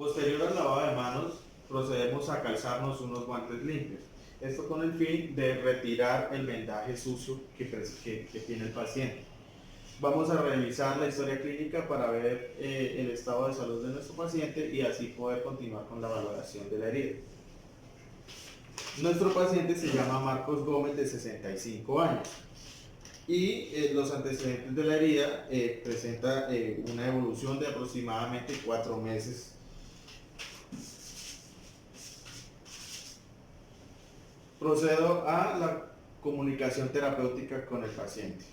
Posterior al lavado de manos, procedemos a calzarnos unos guantes limpios. Esto con el fin de retirar el vendaje sucio que tiene el paciente. Vamos a revisar la historia clínica para ver el estado de salud de nuestro paciente y así poder continuar con la valoración de la herida. Nuestro paciente se llama Marcos Gómez, de 65 años. Y los antecedentes de la herida presenta una evolución de aproximadamente 4 meses. Procedo a la comunicación terapéutica con el paciente.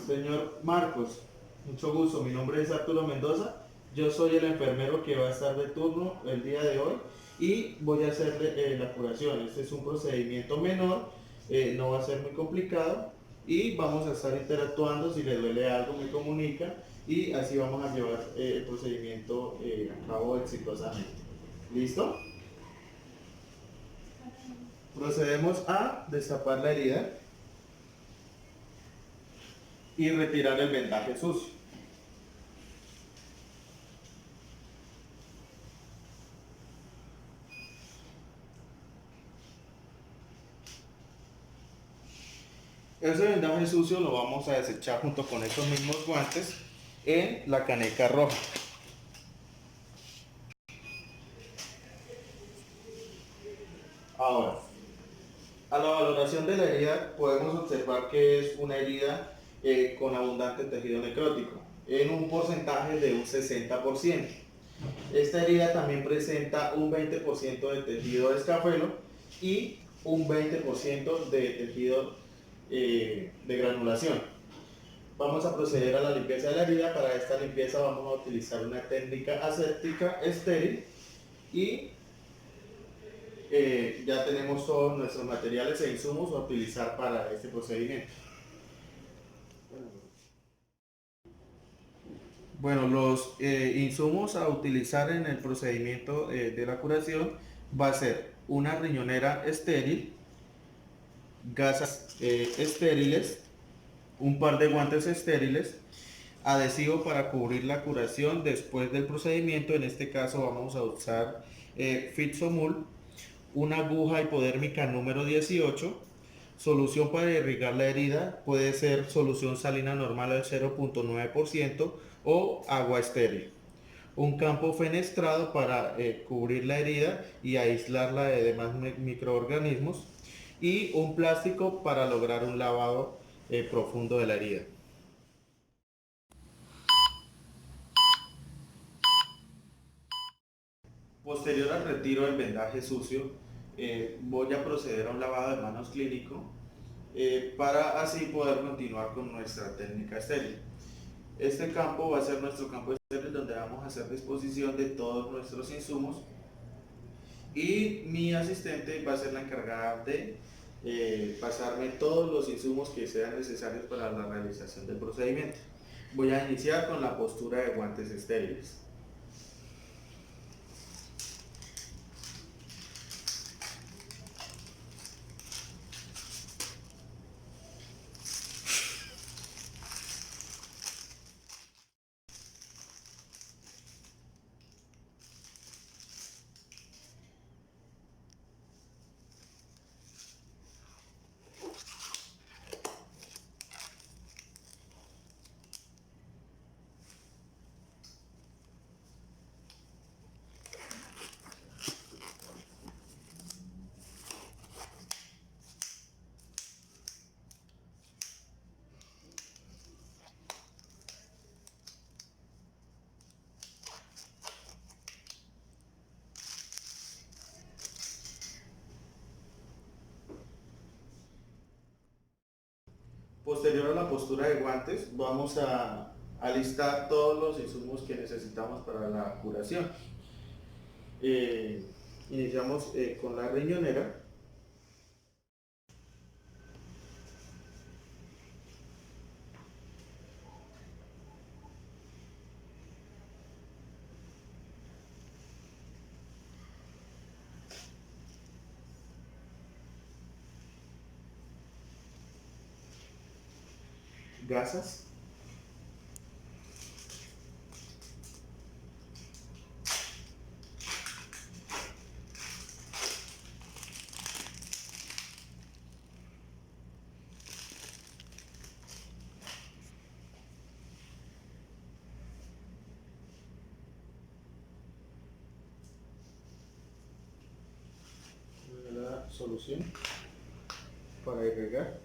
Señor Marcos, mucho gusto, mi nombre es Arturo Mendoza, yo soy el enfermero que va a estar de turno el día de hoy y voy a hacerle la curación. Este es un procedimiento menor, no va a ser muy complicado y vamos a estar interactuando. Si le duele algo me comunica y así vamos a llevar el procedimiento a cabo exitosamente. ¿Listo? Procedemos a destapar la herida y retirar el vendaje sucio. Ese vendaje sucio lo vamos a desechar junto con estos mismos guantes en la caneca roja. Ahora, a la valoración de la herida podemos observar que es una herida con abundante tejido necrótico, en un porcentaje de un 60%. Esta herida también presenta un 20% de tejido de escapuelo y un 20% de tejido de granulación. Vamos a proceder a la limpieza de la herida. Para esta limpieza vamos a utilizar una técnica aséptica estéril y ya tenemos todos nuestros materiales e insumos a utilizar para este procedimiento. Bueno, los insumos a utilizar en el procedimiento de la curación va a ser una riñonera estéril, gasas estériles, un par de guantes estériles, adhesivo para cubrir la curación después del procedimiento. En este caso vamos a usar Fixomul, una aguja hipodérmica número 18, solución para irrigar la herida, puede ser solución salina normal al 0.9% o agua estéril. Un campo fenestrado para cubrir la herida y aislarla de demás microorganismos. Y un plástico para lograr un lavado profundo de la herida. Posterior al retiro del vendaje sucio, voy a proceder a un lavado de manos clínico para así poder continuar con nuestra técnica estéril. Este campo va a ser nuestro campo estéril, donde vamos a hacer disposición de todos nuestros insumos y mi asistente va a ser la encargada de pasarme todos los insumos que sean necesarios para la realización del procedimiento. Voy a iniciar con la postura de guantes estériles. Posterior a la postura de guantes, vamos a alistar todos los insumos que necesitamos para la curación. Iniciamos con la riñonera. Gasas, solución para irrigar.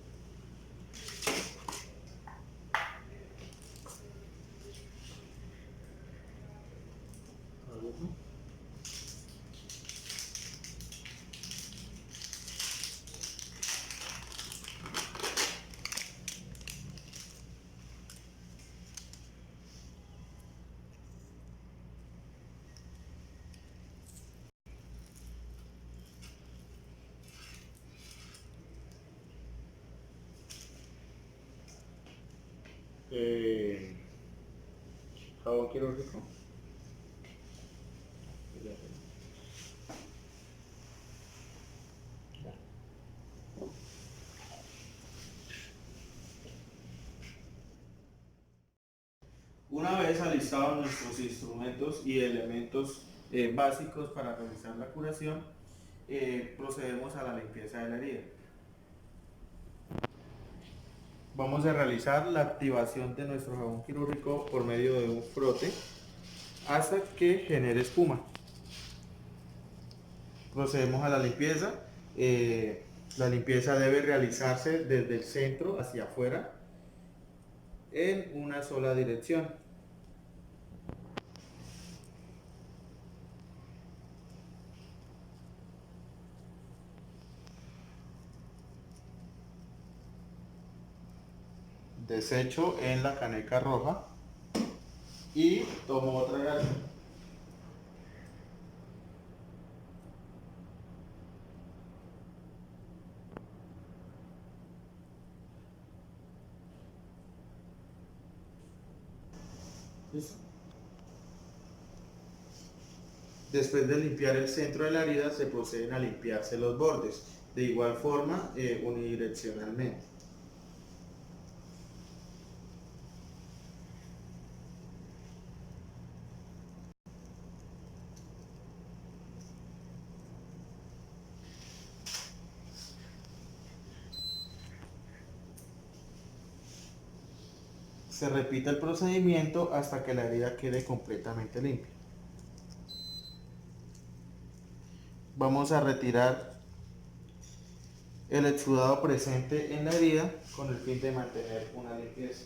Jabón quirúrgico. Una vez alistados nuestros instrumentos y elementos básicos para realizar la curación, procedemos a la limpieza de la herida. Vamos a realizar la activación de nuestro jabón quirúrgico por medio de un frote hasta que genere espuma. Procedemos a la limpieza. La limpieza debe realizarse desde el centro hacia afuera en una sola dirección. Desecho en la caneca roja y tomo otra gasa. ¿Listo? Después de limpiar el centro de la herida, se proceden a limpiarse los bordes, de igual forma unidireccionalmente. Se repite el procedimiento hasta que la herida quede completamente limpia. Vamos a retirar el exudado presente en la herida con el fin de mantener una limpieza.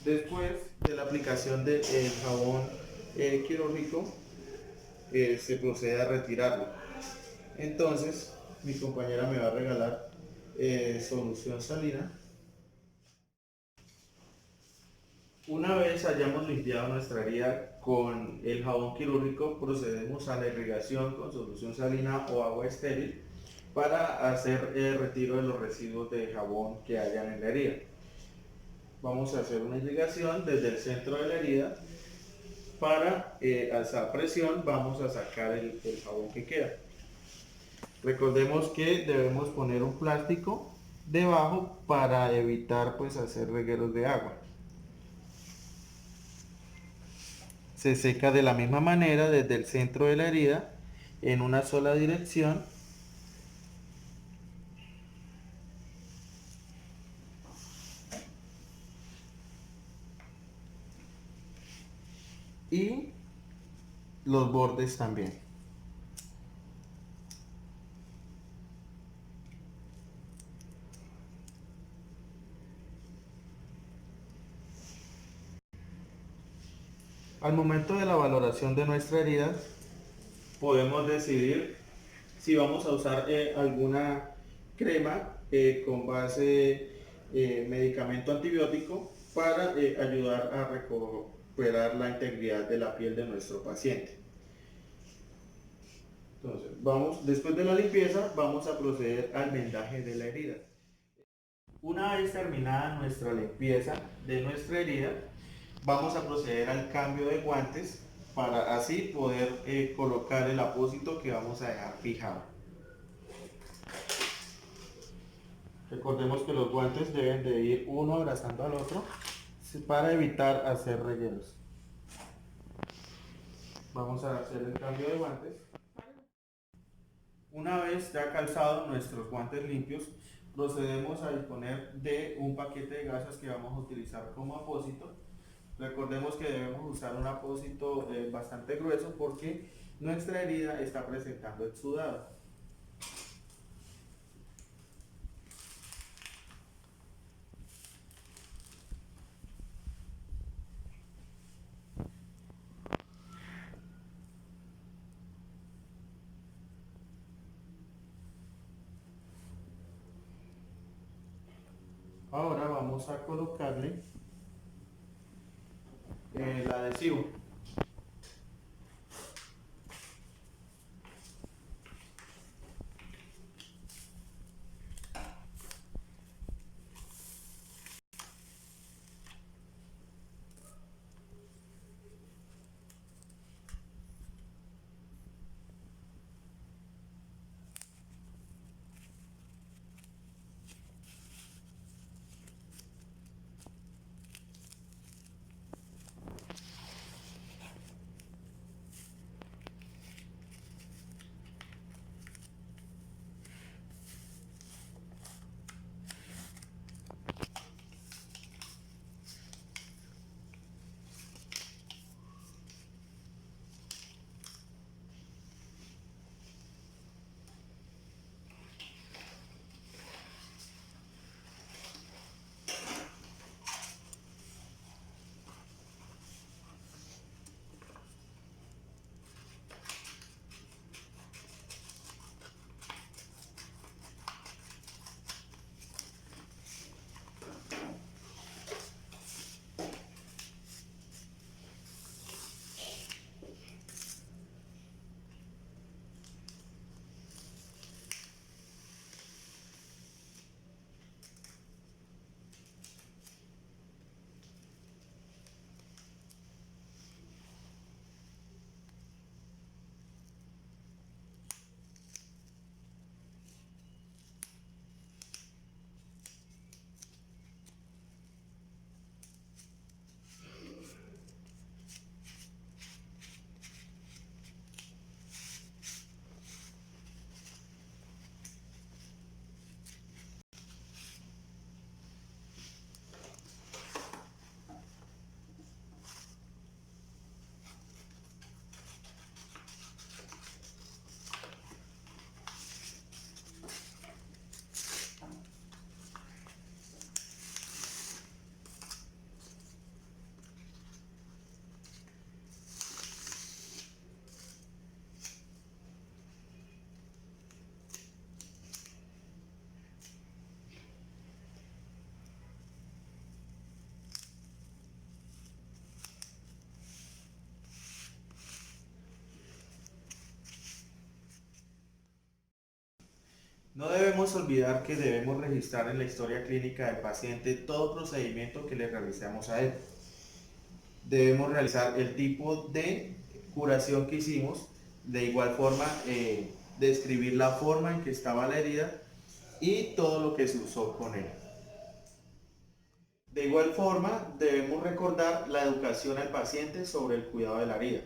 Después de la aplicación del jabón quirúrgico, se procede a retirarlo. Entonces, mi compañera me va a regalar solución salina. Una vez hayamos limpiado nuestra herida con el jabón quirúrgico, procedemos a la irrigación con solución salina o agua estéril para hacer el retiro de los residuos de jabón que hayan en la herida. Vamos a hacer una irrigación desde el centro de la herida. Para alzar presión vamos a sacar el jabón que queda. Recordemos que debemos poner un plástico debajo para evitar pues hacer regueros de agua. Se seca de la misma manera desde el centro de la herida en una sola dirección. Y los bordes también. Al momento de la valoración de nuestra herida, podemos decidir si vamos a usar alguna crema con base medicamento antibiótico para ayudar a recuperar la integridad de la piel de nuestro paciente. Entonces, después de la limpieza, vamos a proceder al vendaje de la herida. Una vez terminada nuestra limpieza de nuestra herida, vamos a proceder al cambio de guantes para así poder colocar el apósito que vamos a dejar fijado. Recordemos que los guantes deben de ir uno abrazando al otro para evitar hacer rellenos. Vamos a hacer el cambio de guantes. Una vez ya calzados nuestros guantes limpios, procedemos a disponer de un paquete de gasas que vamos a utilizar como apósito. Recordemos que debemos usar un apósito bastante grueso porque nuestra herida está presentando exudado. Ahora vamos a colocarle el adhesivo. No debemos olvidar que debemos registrar en la historia clínica del paciente todo procedimiento que le realicemos a él. Debemos realizar el tipo de curación que hicimos, de igual forma describir la forma en que estaba la herida y todo lo que se usó con él. De igual forma, debemos recordar la educación al paciente sobre el cuidado de la herida.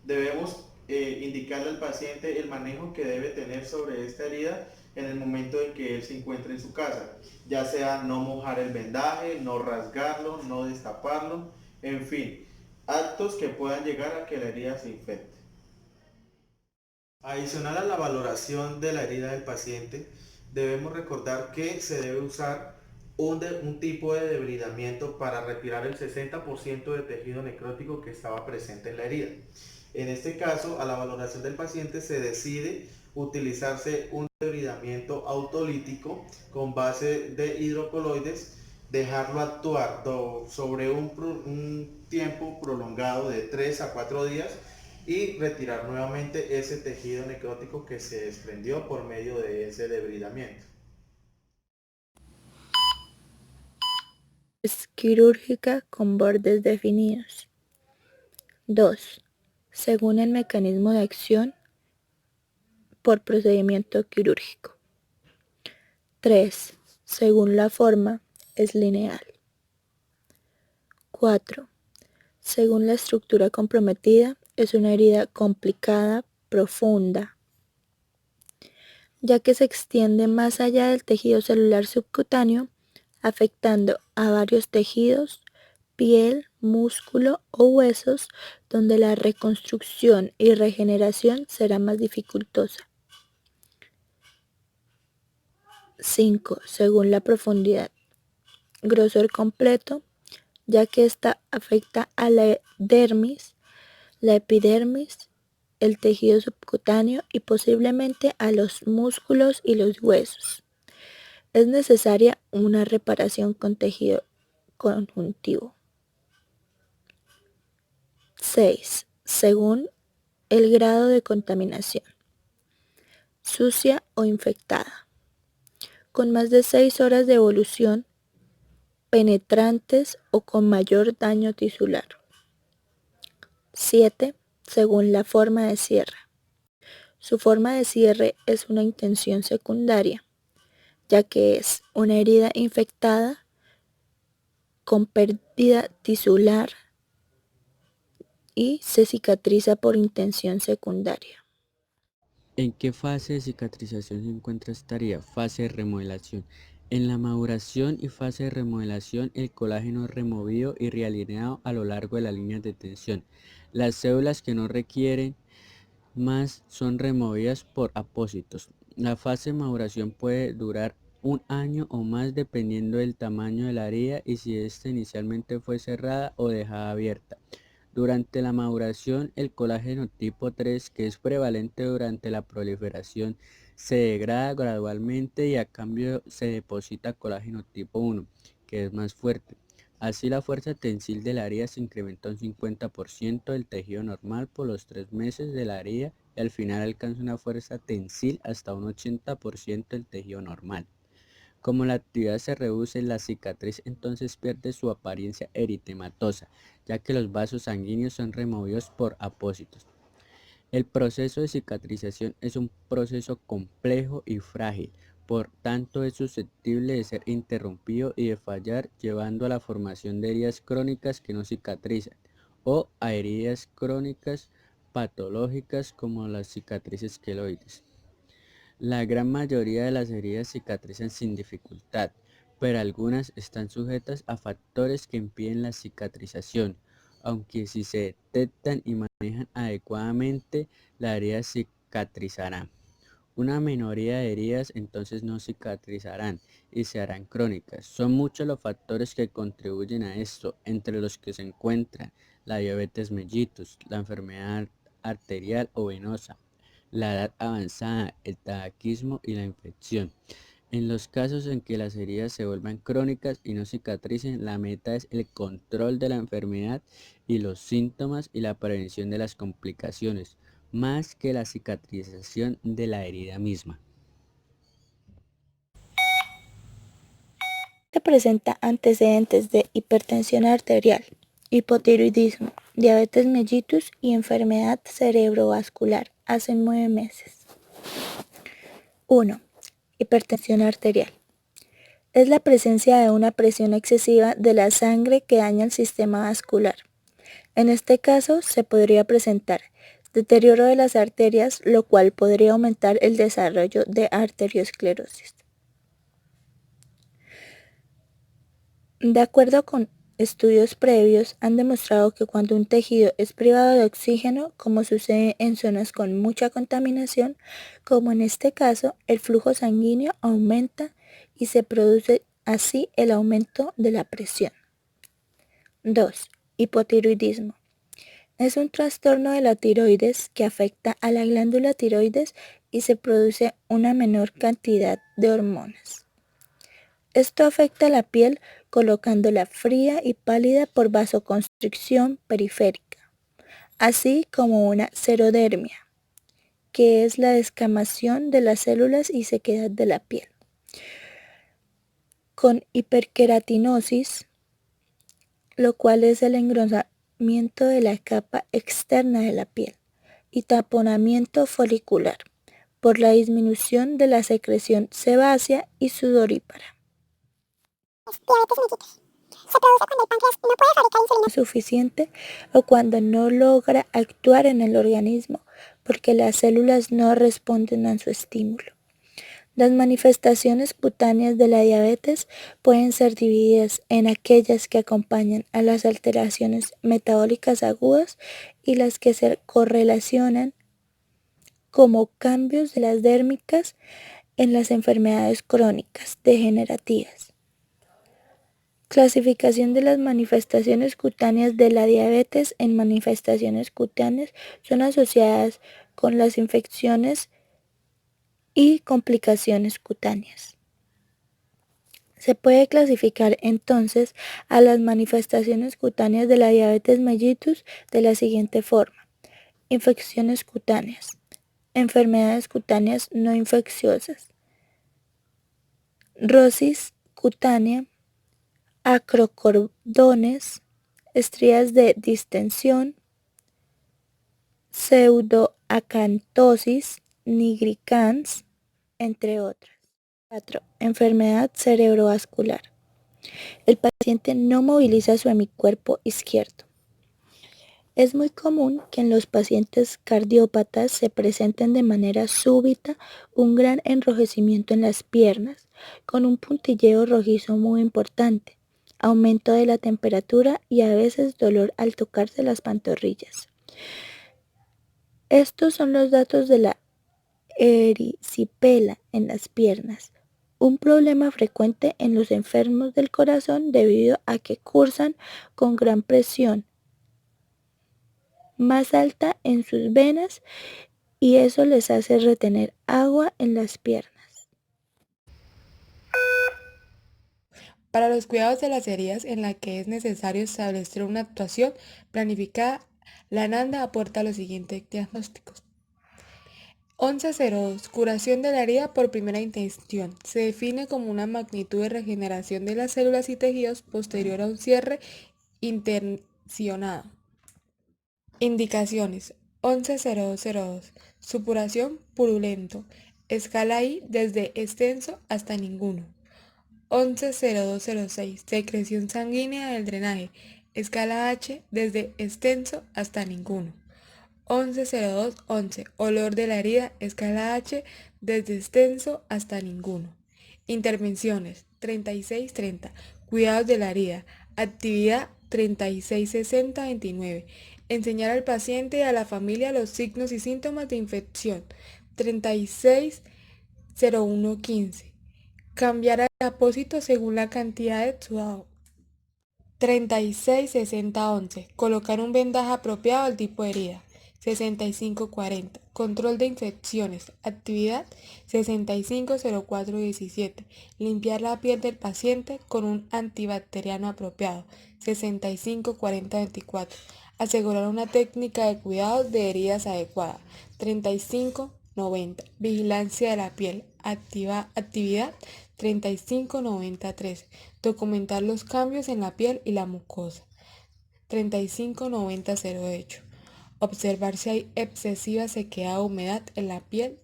Debemos indicarle al paciente el manejo que debe tener sobre esta herida en el momento en que él se encuentre en su casa, ya sea no mojar el vendaje, no rasgarlo, no destaparlo, en fin, actos que puedan llegar a que la herida se infecte. Adicional a la valoración de la herida del paciente, debemos recordar que se debe usar un tipo de debridamiento para retirar el 60% de tejido necrótico que estaba presente en la herida. En este caso, a la valoración del paciente se decide utilizarse un debridamiento autolítico con base de hidrocoloides, dejarlo actuar sobre un tiempo prolongado de 3 a 4 días y retirar nuevamente ese tejido necrótico que se desprendió por medio de ese debridamiento. Es quirúrgica con bordes definidos. 2. Según el mecanismo de acción por procedimiento quirúrgico. 3. Según la forma, es lineal. 4. Según la estructura comprometida, es una herida complicada, profunda, ya que se extiende más allá del tejido celular subcutáneo, afectando a varios tejidos, piel, músculo o huesos, donde la reconstrucción y regeneración será más dificultosa. 5. Según la profundidad, grosor completo, ya que esta afecta a la dermis, la epidermis, el tejido subcutáneo y posiblemente a los músculos y los huesos. Es necesaria una reparación con tejido conjuntivo. 6. Según el grado de contaminación, sucia o infectada, con más de 6 horas de evolución, penetrantes o con mayor daño tisular. 7. Según la forma de cierre. Su forma de cierre es una intención secundaria, ya que es una herida infectada con pérdida tisular y se cicatriza por intención secundaria. ¿En qué fase de cicatrización se encuentra esta herida? Fase de remodelación. En la maduración y fase de remodelación, el colágeno es removido y realineado a lo largo de las líneas de tensión. Las células que no requieren más son removidas por apósitos. La fase de maduración puede durar un año o más dependiendo del tamaño de la herida y si ésta inicialmente fue cerrada o dejada abierta. Durante la maduración, el colágeno tipo 3, que es prevalente durante la proliferación, se degrada gradualmente y a cambio se deposita colágeno tipo 1, que es más fuerte. Así la fuerza tensil de la herida se incrementa un 50% del tejido normal por los 3 meses de la herida y al final alcanza una fuerza tensil hasta un 80% del tejido normal. Como la actividad se reduce, la cicatriz entonces pierde su apariencia eritematosa, ya que los vasos sanguíneos son removidos por apósitos. El proceso de cicatrización es un proceso complejo y frágil, por tanto es susceptible de ser interrumpido y de fallar, llevando a la formación de heridas crónicas que no cicatrizan, o a heridas crónicas patológicas como las cicatrices queloides. La gran mayoría de las heridas cicatrizan sin dificultad, pero algunas están sujetas a factores que impiden la cicatrización, aunque si se detectan y manejan adecuadamente, la herida cicatrizará. Una minoría de heridas entonces no cicatrizarán y se harán crónicas. Son muchos los factores que contribuyen a esto, entre los que se encuentran la diabetes mellitus, la enfermedad arterial o venosa, la edad avanzada, el tabaquismo y la infección. En los casos en que las heridas se vuelvan crónicas y no cicatricen, la meta es el control de la enfermedad y los síntomas y la prevención de las complicaciones, más que la cicatrización de la herida misma. Se presenta antecedentes de hipertensión arterial, hipotiroidismo, diabetes mellitus y enfermedad cerebrovascular hace 9 meses. 1. Hipertensión arterial. Es la presencia de una presión excesiva de la sangre que daña el sistema vascular. En este caso se podría presentar deterioro de las arterias, lo cual podría aumentar el desarrollo de arteriosclerosis. De acuerdo con estudios previos, han demostrado que cuando un tejido es privado de oxígeno, como sucede en zonas con mucha contaminación, como en este caso, el flujo sanguíneo aumenta y se produce así el aumento de la presión. 2. Hipotiroidismo. Es un trastorno de la tiroides que afecta a la glándula tiroides y se produce una menor cantidad de hormonas. Esto afecta a la piel colocándola fría y pálida por vasoconstricción periférica, así como una xerodermia, que es la descamación de las células y sequedad de la piel. Con hiperqueratinosis, lo cual es el engrosamiento de la capa externa de la piel, y taponamiento folicular, por la disminución de la secreción sebácea y sudorípara. Diabetes mellitus. Se produce cuando el páncreas no puede fabricar insulina suficiente o cuando no logra actuar en el organismo porque las células no responden a su estímulo. Las manifestaciones cutáneas de la diabetes pueden ser divididas en aquellas que acompañan a las alteraciones metabólicas agudas y las que se correlacionan como cambios de las dérmicas en las enfermedades crónicas degenerativas. Clasificación de las manifestaciones cutáneas de la diabetes. En manifestaciones cutáneas son asociadas con las infecciones y complicaciones cutáneas. Se puede clasificar entonces a las manifestaciones cutáneas de la diabetes mellitus de la siguiente forma: infecciones cutáneas, enfermedades cutáneas no infecciosas, rosis cutánea, acrocordones, estrías de distensión, pseudoacantosis nigricans, entre otras. 4. Enfermedad cerebrovascular. El paciente no moviliza su hemicuerpo izquierdo. Es muy común que en los pacientes cardiópatas se presenten de manera súbita un gran enrojecimiento en las piernas, con un puntilleo rojizo muy importante, aumento de la temperatura y a veces dolor al tocarse las pantorrillas. Estos son los datos de la erisipela en las piernas, un problema frecuente en los enfermos del corazón debido a que cursan con gran presión más alta en sus venas y eso les hace retener agua en las piernas. Para los cuidados de las heridas en la que es necesario establecer una actuación planificada, la ANANDA aporta los siguientes diagnósticos. 1102. Curación de la herida por primera intención. Se define como una magnitud de regeneración de las células y tejidos posterior a un cierre intencionado. Indicaciones. 110202. Supuración purulento. Escala I desde extenso hasta ninguno. 110206. Secreción sanguínea del drenaje. Escala H desde extenso hasta ninguno. 110211. Olor de la herida. Escala H desde extenso hasta ninguno. Intervenciones. 3630. Cuidados de la herida. Actividad 3660-29. Enseñar al paciente y a la familia los signos y síntomas de infección. 360115. Cambiar el apósito según la cantidad de exudado. 366011. Colocar un vendaje apropiado al tipo de herida. 6540. Control de infecciones. Actividad 650417. Limpiar la piel del paciente con un antibacteriano apropiado. 654024. Asegurar una técnica de cuidado de heridas adecuada. 3590. Vigilancia de la piel. Actividad 3593. Documentar los cambios en la piel y la mucosa. 359008. Observar si hay excesiva sequedad o humedad en la piel.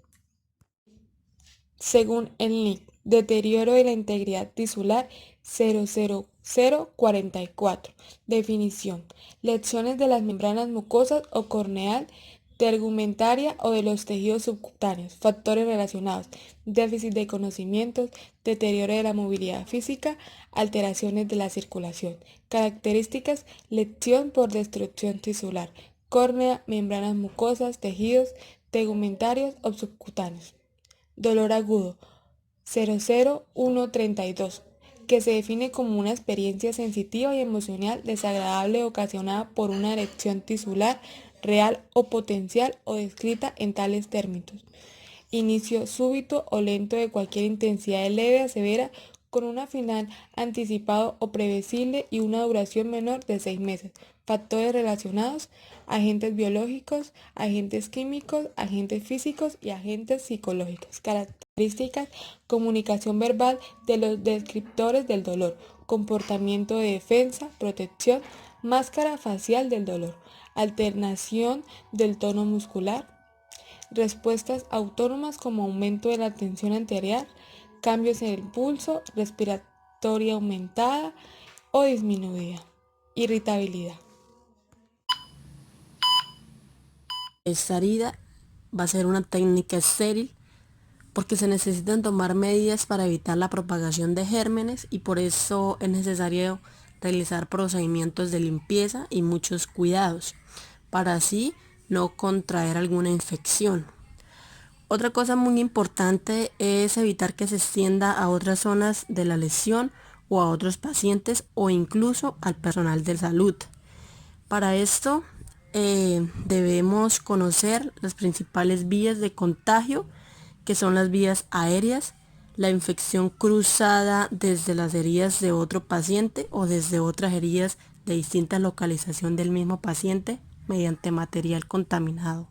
Según el NIC, deterioro de la integridad tisular 00044. Definición. Lesiones de las membranas mucosas o corneal, tegumentaria o de los tejidos subcutáneos. Factores relacionados: déficit de conocimientos, deterioro de la movilidad física, alteraciones de la circulación. Características: lesión por destrucción tisular, córnea, membranas mucosas, tejidos tegumentarios o subcutáneos. Dolor agudo 00132, que se define como una experiencia sensitiva y emocional desagradable ocasionada por una erección tisular real o potencial o descrita en tales términos. Inicio súbito o lento de cualquier intensidad leve a severa con un final anticipado o previsible y una duración menor de 6 meses. Factores relacionados: agentes biológicos, agentes químicos, agentes físicos y agentes psicológicos. Características: comunicación verbal de los descriptores del dolor, comportamiento de defensa, protección, máscara facial del dolor, alternación del tono muscular, respuestas autónomas como aumento de la tensión arterial, cambios en el pulso, respiratoria aumentada o disminuida, irritabilidad. Esta herida va a ser una técnica estéril porque se necesitan tomar medidas para evitar la propagación de gérmenes y por eso es necesario realizar procedimientos de limpieza y muchos cuidados para así no contraer alguna infección. Otra cosa muy importante es evitar que se extienda a otras zonas de la lesión o a otros pacientes o incluso al personal de salud. Para esto debemos conocer las principales vías de contagio, que son las vías aéreas, la infección cruzada desde las heridas de otro paciente o desde otras heridas de distinta localización del mismo paciente mediante material contaminado.